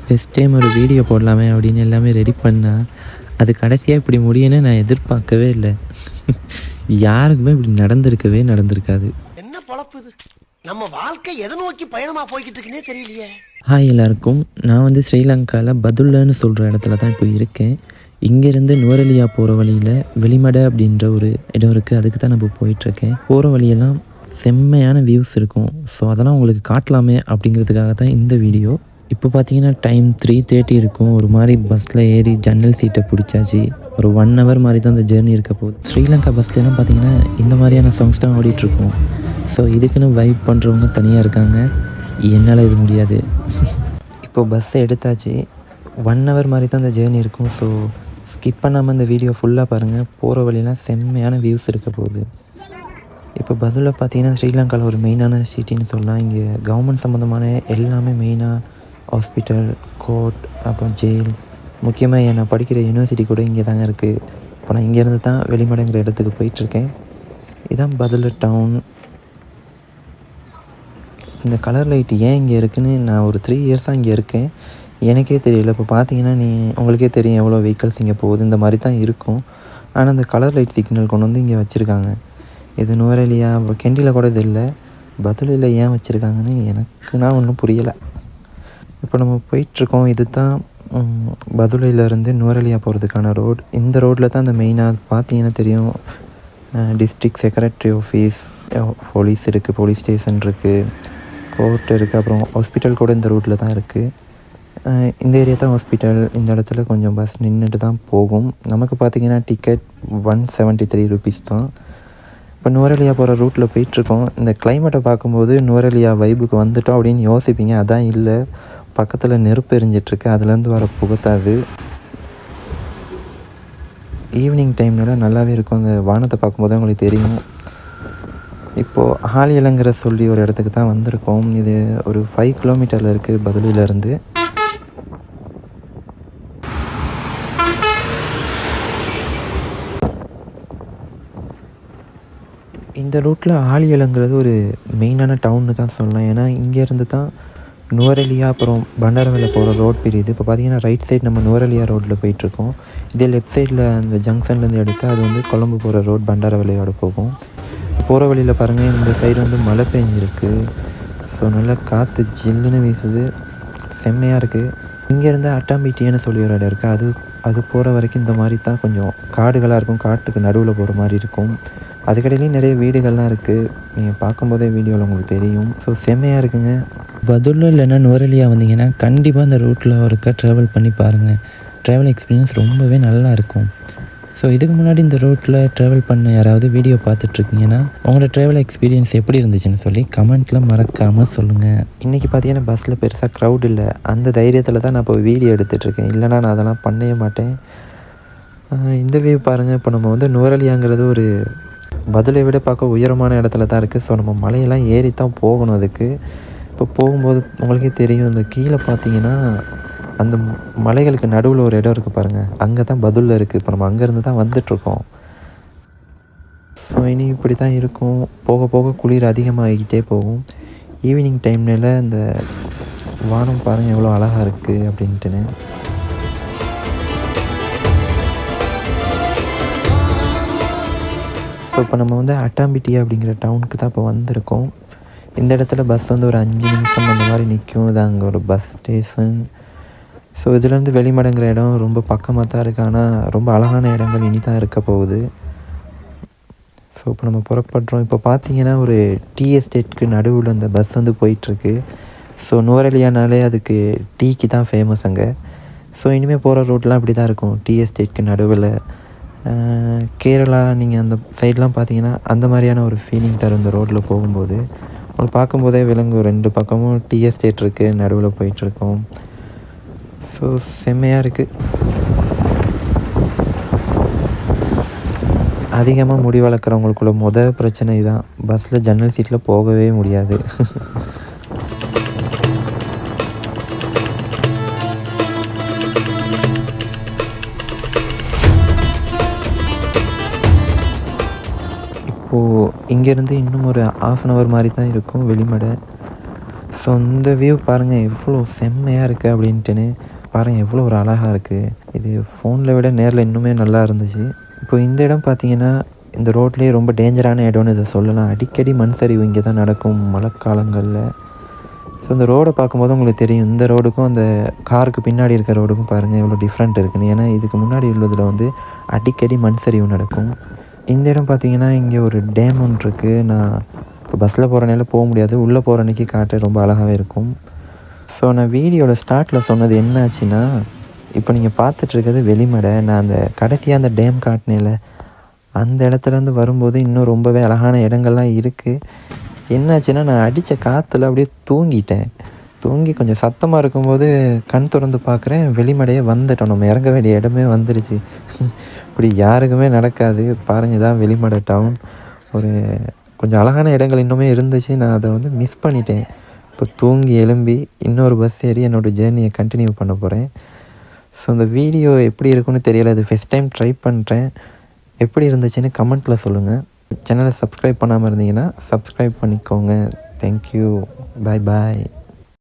First time ஒரு video போடலாமே அப்படின்னு எல்லாமே ரெடி பண்ணால் அது கடைசியாக இப்படி முடியும்னு நான் எதிர்பார்க்கவே இல்லை. யாருக்குமே இப்படி நடந்திருக்காது. என்ன பொழப்பு இது? நம்ம வாழ்க்கை எதை நோக்கி பயணமா போய்கிட்டு இருக்குன்னே தெரியலையே. ஹாய் எல்லாருக்கும். நான் வந்து ஸ்ரீலங்காவில் பதுல்லன்னு சொல்கிற இடத்துல தான் இப்போ இருக்கேன். இங்கேருந்து நுவரெலியா போகிற வழியில் வெளிமடை அப்படின்ற ஒரு இடம் இருக்குது. அதுக்கு தான் நான் இப்போ போயிட்டுருக்கேன். போகிற வழியெல்லாம் செம்மையான வியூஸ் இருக்கும். ஸோ அதெல்லாம் உங்களுக்கு காட்டலாமே அப்படிங்கிறதுக்காக தான் இந்த வீடியோ. இப்போ பார்த்தீங்கன்னா டைம் 3:30 இருக்கும். ஒரு மாதிரி பஸ்ஸில் ஏறி ஜன்னல் சீட்டை பிடிச்சாச்சு. ஒரு 1 ஹவர் மாதிரி தான் அந்த ஜேர்னி இருக்க போகுது. ஸ்ரீலங்கா பஸ்லாம் பார்த்தீங்கன்னா இந்த மாதிரியான சாங்ஸ் தான் ஓடிட்டுருக்கும். ஸோ இதுக்குன்னு வைப் பண்ணுறவங்க தனியாக இருக்காங்க. என்னால் இது முடியாது. இப்போது பஸ்ஸை எடுத்தாச்சு. 1 ஹவர் மாதிரி தான் அந்த ஜேர்னி இருக்கும். ஸோ ஸ்கிப் பண்ணாமல் இந்த வீடியோ ஃபுல்லாக பாருங்கள். போகிற வழியெல்லாம் செம்மையான வியூஸ் இருக்க போகுது. இப்போ பதுல்ல பார்த்தீங்கன்னா ஸ்ரீலங்காவில் ஒரு மெயினான சிட்டின்னு சொல்லலாம். இங்கே கவர்மெண்ட் சம்மந்தமான எல்லாமே மெயினாக ஹாஸ்பிட்டல், கோர்ட், அப்புறம் ஜெயில், முக்கியமாக நான் படிக்கிற யூனிவர்சிட்டி கூட இங்கே தாங்க இருக்குது. இப்போ நான் இங்கேருந்து தான் வெளிமடைங்கிற இடத்துக்கு போயிட்டுருக்கேன். இதுதான் பதுல்ல டவுன். இந்த கலர் லைட் ஏன் இங்கே இருக்குதுன்னு நான் ஒரு 3 இயர்ஸாக இங்கே இருக்கேன். எனக்கே தெரியல. இப்போ பார்த்தீங்கன்னா உங்களுக்கே தெரியும் எவ்வளோ வெஹிக்கல்ஸ் இங்கே போகுது. இந்த மாதிரி தான் இருக்கும். ஆனால் இந்த கலர் லைட் சிக்னல் கொண்டு வந்து இங்கே வச்சுருக்காங்க. இது நுவரெலியா, அப்புறம் கெண்டியில் கூட இது இல்லை. பதுளையில் ஏன் வச்சுருக்காங்கன்னு எனக்குன்னா ஒன்றும் புரியலை. இப்போ நம்ம போயிட்டுருக்கோம். இது தான் பதுளையிலேருந்து நுவரெலியா போகிறதுக்கான ரோடு. இந்த ரோட்டில் தான் அந்த மெயினாக பார்த்தீங்கன்னா தெரியும் டிஸ்ட்ரிக்ட் செக்ரட்டரி ஆஃபீஸ், போலீஸ் இருக்குது, போலீஸ் ஸ்டேஷன் இருக்குது, கோர்ட் இருக்குது, அப்புறம் ஹாஸ்பிட்டல் கூட இந்த ரூட்டில் தான் இருக்குது. இந்த ஏரியா தான் ஹாஸ்பிட்டல். இந்த இடத்துல கொஞ்சம் பஸ் நின்றுட்டு தான் போகும். நமக்கு பார்த்திங்கன்னா டிக்கெட் 173 ருபீஸ் தான். இப்போ நுவரெலியா போகிற ரூட்டில் போயிட்டுருக்கோம். இந்த கிளைமேட்டை பார்க்கும்போது நுவரெலியா வைப்புக்கு வந்துட்டோம் அப்படின்னு யோசிப்பீங்க. அதான் இல்லை, பக்கத்தில் நெருப்பு எரிஞ்சிட்ருக்கு. அதுலேருந்து வர புகத்தாது. ஈவினிங் டைம்னால நல்லாவே இருக்கும். அந்த வானத்தை பார்க்கும்போது உங்களுக்கு தெரியும். இப்போது ஆலியலங்கிற சொல்லி ஒரு இடத்துக்கு தான் வந்திருக்கோம். இது ஒரு 5 கிலோமீட்டரில் இருக்குது பதுளையிலேருந்து. இந்த ரூட்டில் ஆலியலங்கிறது ஒரு மெயினான டவுன்னு தான் சொல்லலாம். ஏன்னா இங்கேருந்து தான் நுவரெலியா அப்புறம் பண்டாரவேலை போகிற ரோட் பிரியுது. இப்போ பார்த்தீங்கன்னா ரைட் சைடு நம்ம நுவரெலியா ரோட்டில் போயிட்டுருக்கோம். இதே லெஃப்ட் சைடில் அந்த ஜங்ஷன்லேருந்து எடுத்தால் அது வந்து கொழம்பு போகிற ரோட் பண்டாரவேலையோட போகும். போகிற வழியில் பாருங்கள், இந்த சைடு வந்து மழை பெஞ்சிருக்கு. ஸோ நல்லா காற்று ஜில்லுன்னு வீசுது, செம்மையாக இருக்குது. இங்கேருந்து அட்டாம்பிட்டின்னு சொல்லி ஒரு இடம் இருக்குது. அது போகிற வரைக்கும் இந்த மாதிரி தான் கொஞ்சம் காடுகளாக இருக்கும். காட்டுக்கு நடுவில் போகிற மாதிரி இருக்கும். அதுக்கடையிலையும் நிறைய வீடுகள்லாம் இருக்குது. நீங்கள் பார்க்கும்போதே வீடியோவில் உங்களுக்கு தெரியும். ஸோ செம்மையாக இருக்குங்க. பதுல்ல இல்லைன்னா நுவரெலியா வந்தீங்கன்னா கண்டிப்பாக அந்த ரூட்டில் ஒருக்கா ட்ராவல் பண்ணி பாருங்கள். ட்ராவல் எக்ஸ்பீரியன்ஸ் ரொம்பவே நல்லா இருக்கும். ஸோ இதுக்கு முன்னாடி இந்த ரூட்டில் ட்ராவல் பண்ண யாராவது வீடியோ பார்த்துட்ருக்கீங்கன்னா உங்களோட ட்ராவல் எக்ஸ்பீரியன்ஸ் எப்படி இருந்துச்சுன்னு சொல்லி கமெண்ட்டில் மறக்காமல் சொல்லுங்கள். இன்றைக்கி பார்த்தீங்கன்னா பஸ்ஸில் பெருசாக க்ரௌட் இல்லை. அந்த தைரியத்தில் தான் நான் இப்போ வீடியோ எடுத்துகிட்ருக்கேன். இல்லைனா நான் அதெல்லாம் பண்ணவே மாட்டேன். இந்த வியூ பாருங்கள். இப்போ நம்ம வந்து நுவரெலியாங்கிறது ஒரு பதுளை விட பார்க்க உயரமான இடத்துல தான் இருக்குது. ஸோ நம்ம மலையெல்லாம் ஏறி தான் போகணும். அதுக்கு இப்போ போகும்போது உங்களுக்கே தெரியும், இந்த கீழே பார்த்தீங்கன்னா அந்த மலைகளுக்கு நடுவில் ஒரு இடம் இருக்குது பாருங்கள். அங்கே தான் பதுல்ல இருக்குது. இப்போ நம்ம அங்கேருந்து தான் வந்துட்ருக்கோம். ஸோ இனி இப்படி தான் இருக்கும். போக போக குளிர் அதிகமாகிக்கிட்டே போகும். ஈவினிங் டைம்ல இந்த வானம் பாருங்கள் எவ்வளோ அழகாக இருக்குது அப்படின்ட்டுன்னு. ஸோ இப்போ நம்ம வந்து அட்டாம்பிட்டி அப்படிங்கிற டவுனுக்கு தான் இப்போ வந்திருக்கோம். இந்த இடத்துல பஸ் வந்து ஒரு 5 நிமிஷம் அந்த மாதிரி நிற்கும். இது அங்கே ஒரு பஸ் ஸ்டேஷன். ஸோ இதுலேருந்து வெளிமடங்கிற இடம் ரொம்ப பக்கமாக தான் இருக்குது. ஆனால் ரொம்ப அழகான இடங்கள் இனி தான் இருக்க போகுது. ஸோ இப்போ நம்ம புறப்படுறோம். இப்போ பார்த்தீங்கன்னா ஒரு டீ எஸ்டேட்க்கு நடுவில் அந்த பஸ் வந்து போயிட்டுருக்கு. ஸோ நுவரெலியானாலே அதுக்கு டீக்கு தான் ஃபேமஸ் அங்கே. ஸோ இனிமேல் போகிற ரோட்லாம் இப்படி தான் இருக்கும். டீ எஸ்டேட்க்கு நடுவில். கேரளா நீங்கள் அந்த சைட்லாம் பார்த்தீங்கன்னா அந்த மாதிரியான ஒரு ஃபீலிங் தரும் இந்த ரோட்டில் போகும்போது. உங்களுக்கு பார்க்கும்போதே விலங்கு 2 பக்கமும் டீ எஸ்டேட் இருக்குது, நடுவில் போயிட்டுருக்கோம். ஸோ செம்மையாக இருக்குது. அதிகமாக முடி வளர்க்குறவங்களுக்குள்ள பிரச்சனை இதுதான். பஸ்ஸில் ஜன்னல் சீட்டில் போகவே முடியாது. இப்போது இங்கேருந்து இன்னும் ஒரு 1/2 ஹவர் மாதிரி தான் இருக்கும் வெளிமடை. ஸோ இந்த வியூ பாருங்கள் எவ்வளோ செம்மையாக இருக்குது அப்படின்ட்டுன்னு பாருங்கள் எவ்வளோ ஒரு அழகாக இருக்குது. இது ஃபோனில் விட நேரில் இன்னுமே நல்லா இருந்துச்சு. இப்போ இந்த இடம் பார்த்தீங்கன்னா இந்த ரோட்லேயே ரொம்ப டேஞ்சரான இடம்னு இதை சொல்லலாம். அடிக்கடி மண் சரிவு இங்கே தான் நடக்கும் மழைக்காலங்களில். ஸோ இந்த ரோடை பார்க்கும்போது உங்களுக்கு தெரியும் இந்த ரோடுக்கும் அந்த காருக்கு பின்னாடி இருக்கிற ரோடுக்கும் பாருங்கள் எவ்வளோ டிஃப்ரெண்ட் இருக்குன்னு. ஏன்னா இதுக்கு முன்னாடி உள்ளதில் வந்து அடிக்கடி மண் சரிவு நடக்கும். இந்த இடம் பார்த்தீங்கன்னா இங்கே ஒரு டேம் ஒன்று இருக்குது. நான் இப்போ பஸ்ஸில் போகிறனால போக முடியாது, உள்ளே போகிற அன்றைக்கி காட்ட ரொம்ப அழகாகவே இருக்கும். ஸோ நான் வீடியோட ஸ்டார்ட்டில் சொன்னது என்ன ஆச்சுன்னா, இப்போ நீங்கள் பார்த்துட்ருக்கிறது வெளிமடை. நான் அந்த கடைசியாக அந்த டேம் காட்டினேல அந்த இடத்துலேருந்து வரும்போது இன்னும் ரொம்பவே அழகான இடங்கள்லாம் இருக்குது. என்னாச்சுன்னா நான் அடித்த காற்றுல அப்படியே தூங்கி கொஞ்சம் சத்தமாக இருக்கும்போது கண் திறந்து பார்க்குறேன், வெளிமடையே வந்துட்டோம், நம்ம இறங்க வேண்டிய இடமே வந்துருச்சு. இப்படி யாருக்குமே நடக்காது. பாருங்கள் இதான் வெளிமடை டவுன். ஒரு கொஞ்சம் அழகான இடங்கள் இன்னுமே இருந்துச்சு, நான் அதை வந்து மிஸ் பண்ணிட்டேன். இப்போ தூங்கி எழும்பி இன்னொரு பஸ் ஏறி என்னோடய ஜேர்னியை கண்டினியூ பண்ண போகிறேன். ஸோ இந்த வீடியோ எப்படி இருக்குன்னு தெரியலை, அது ஃபஸ்ட் டைம் ட்ரை பண்ணுறேன். எப்படி இருந்துச்சுன்னு கமெண்ட்டில் சொல்லுங்கள். சேனலை சப்ஸ்கிரைப் பண்ணாமல் இருந்தீங்கன்னா சப்ஸ்கிரைப் பண்ணிக்கோங்க. தேங்க்யூ. பாய்.